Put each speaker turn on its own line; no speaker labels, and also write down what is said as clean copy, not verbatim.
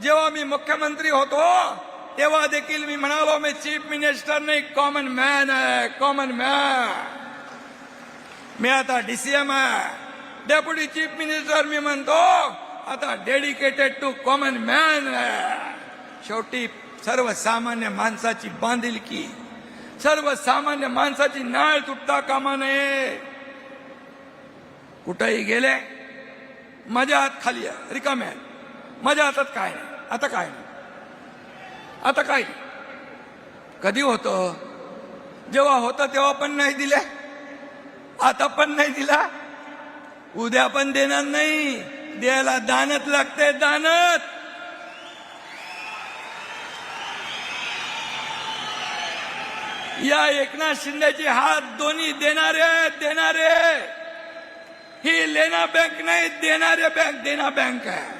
जेव्हा मी मुख्यमंत्री होतो तेव्हा देखील मी म्हणालो मी चीफ मिनिस्टर नाही कॉमन मॅन आहे, कॉमन मॅन. मी आता डीसीएम आहे, डेप्युटी चीफ मिनिस्टर मी म्हणतो आता डेडिकेटेड टू कॉमन मॅन आहे. शेवटी सर्वसामान्य माणसाची बांधिलकी, सर्वसामान्य माणसाची नाळ तुटता कामा नये. कुठेही गेले माझ्या हात खाली आहे, रिकामे आहे, माझ्या हातात काय नाही. आता काय नाही, आता काय नाही. कधी होतं? जेव्हा होतं तेव्हा पण नाही दिले, आता पण नाही दिला, उद्या पण देणार नाही. द्यायला दानत लागते, दानत. या एकनाथ शिंदेची हात दोन्ही देणारे. ही लेना बँक नाही, देणारे बँक, देना बँक आहे.